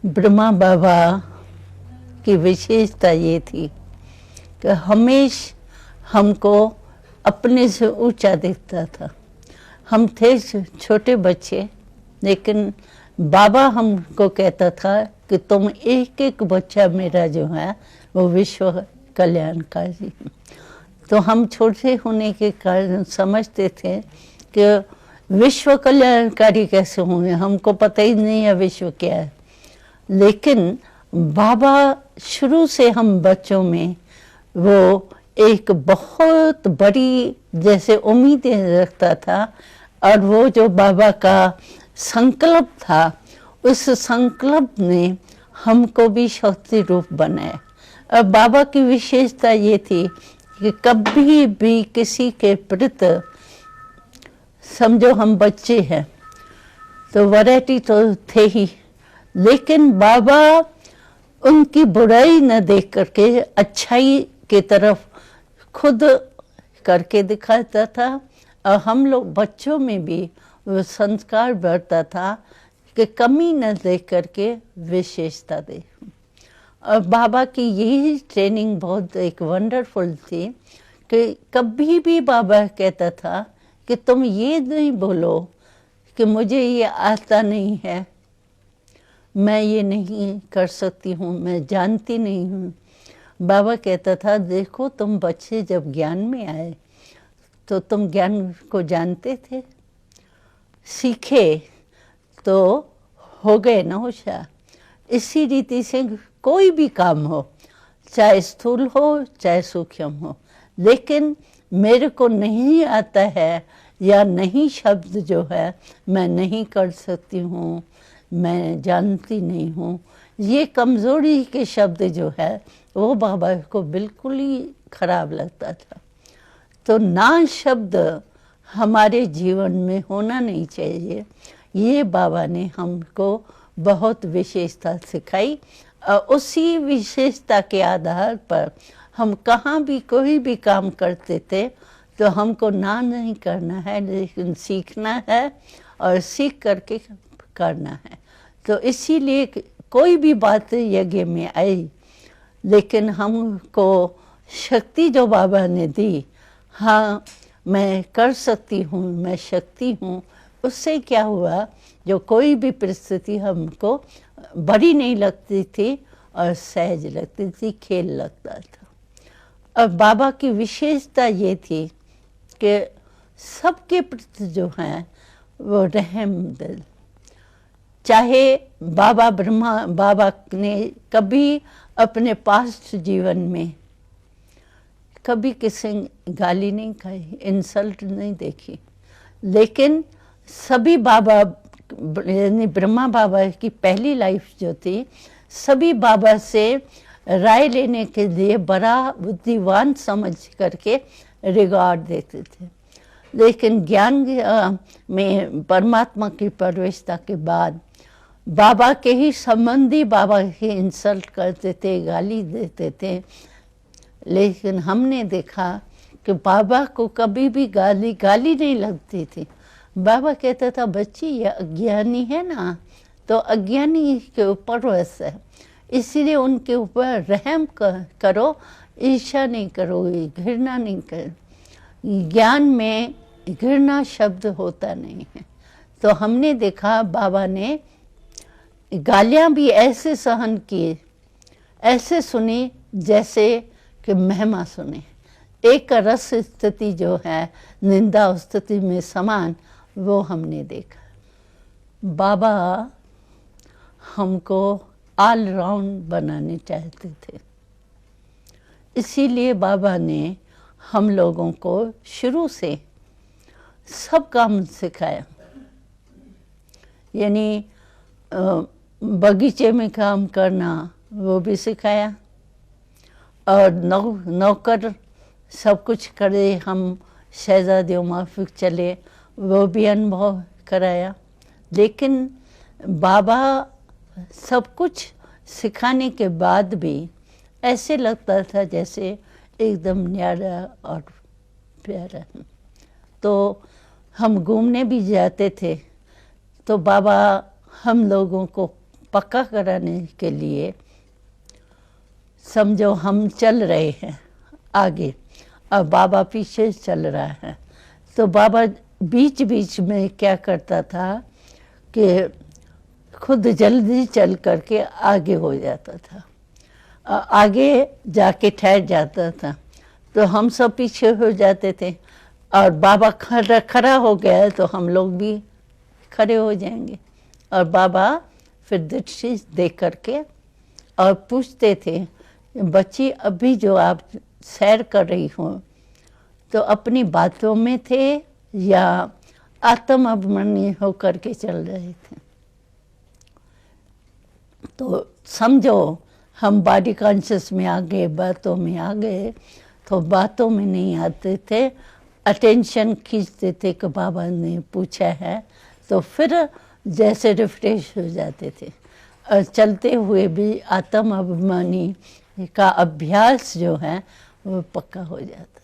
ब्रह्मा बाबा की विशेषता ये थी कि हमेश हमको अपने से ऊंचा दिखता था। हम थे छोटे बच्चे, लेकिन बाबा हमको कहता था कि तुम एक एक बच्चा मेरा जो है वो विश्व कल्याणकारी। तो हम छोटे होने के कारण समझते थे कि विश्व कल्याणकारी कैसे होंगे, हमको पता ही नहीं है विश्व क्या है। लेकिन बाबा शुरू से हम बच्चों में वो एक बहुत बड़ी जैसे उम्मीदें रखता था, और वो जो बाबा का संकल्प था, उस संकल्प ने हमको भी शक्ति रूप बनाया। और बाबा की विशेषता ये थी कि कभी भी किसी के प्रति, समझो हम बच्चे हैं तो वैरायटी तो थे ही, लेकिन बाबा उनकी बुराई न देख करके अच्छाई की तरफ खुद करके दिखाता था। और हम लोग बच्चों में भी वो संस्कार बढ़ता था कि कमी न देख करके विशेषता दे। और बाबा की यही ट्रेनिंग बहुत एक वंडरफुल थी कि कभी भी बाबा कहता था कि तुम ये नहीं बोलो कि मुझे ये आता नहीं है, मैं ये नहीं कर सकती हूँ, मैं जानती नहीं हूँ। बाबा कहता था देखो तुम बच्चे जब ज्ञान में आए तो तुम ज्ञान को जानते थे, सीखे तो हो गए ना होशियार। इसी रीति से कोई भी काम हो, चाहे स्थूल हो चाहे सूक्ष्म हो, लेकिन मेरे को नहीं आता है या नहीं शब्द जो है मैं नहीं कर सकती हूँ, मैं जानती नहीं हूँ, ये कमज़ोरी के शब्द जो है वो बाबा को बिल्कुल ही खराब लगता था। तो ना शब्द हमारे जीवन में होना नहीं चाहिए, ये बाबा ने हमको बहुत विशेषता सिखाई। उसी विशेषता के आधार पर हम कहाँ भी कोई भी काम करते थे तो हमको ना नहीं करना है, लेकिन सीखना है और सीख करके करना है। तो इसीलिए कोई भी बात यज्ञ में आई, लेकिन हमको शक्ति जो बाबा ने दी, हाँ मैं कर सकती हूँ, मैं शक्ति हूँ, उससे क्या हुआ, जो कोई भी परिस्थिति हमको बड़ी नहीं लगती थी और सहज लगती थी, खेल लगता था। और बाबा की विशेषता ये थी कि सबके प्रति जो है वो रहम दिल। चाहे बाबा ने कभी अपने पास्ट जीवन में कभी किसी गाली नहीं खाई, इंसल्ट नहीं देखी, लेकिन सभी बाबा यानी ब्रह्मा बाबा की पहली लाइफ जो थी, सभी बाबा से राय लेने के लिए बड़ा बुद्धिवान समझ करके रिगार्ड देते थे। लेकिन ज्ञान में परमात्मा की प्रवेशता के बाद बाबा के ही संबंधी बाबा की इंसल्ट करते थे, गाली देते थे। लेकिन हमने देखा कि बाबा को कभी भी गाली नहीं लगती थी। बाबा कहता था बच्ची ये अज्ञानी है ना, तो अज्ञानी के ऊपर वैसा है, इसीलिए उनके ऊपर रहम करो, ईर्ष्या नहीं करो, घृणा नहीं करो। ज्ञान में घृणा शब्द होता नहीं है। तो हमने देखा बाबा ने गालियाँ भी ऐसे सहन किए, ऐसे सुनी जैसे कि महिमा सुने। एक रस स्थिति जो है निंदा स्थिति में समान, वो हमने देखा। बाबा हमको ऑल राउंड बनाने चाहते थे, इसीलिए बाबा ने हम लोगों को शुरू से सब काम सिखाया। यानी बगीचे में काम करना वो भी सिखाया, और नौकर सब कुछ करे, हम शहजादियों माफिक चले, वो भी अनुभव कराया। लेकिन बाबा सब कुछ सिखाने के बाद भी ऐसे लगता था जैसे एकदम न्यारा और प्यारा। तो हम घूमने भी जाते थे तो बाबा हम लोगों को पक्का कराने के लिए समझो हम चल रहे हैं आगे और बाबा पीछे चल रहा है, तो बाबा बीच बीच में क्या करता था कि खुद जल्दी चल करके आगे हो जाता था, आगे जाके ठहर जाता था, तो हम सब पीछे हो जाते थे और बाबा खड़ा हो गया तो हम लोग भी खड़े हो जाएंगे। और बाबा फिर दृष्टि देख करके और पूछते थे, बच्ची अभी जो आप सैर कर रही हो तो अपनी बातों में थे या आत्म अभिमानी होकर के चल रहे थे? तो समझो हम बॉडी कॉन्शियस में आ गए, बातों में आ गए, तो बातों में नहीं आते थे, अटेंशन खींचते थे कि बाबा ने पूछा है, तो फिर जैसे रिफ्रेश हो जाते थे। और चलते हुए भी आत्म अभिमानी का अभ्यास जो है वो पक्का हो जाता।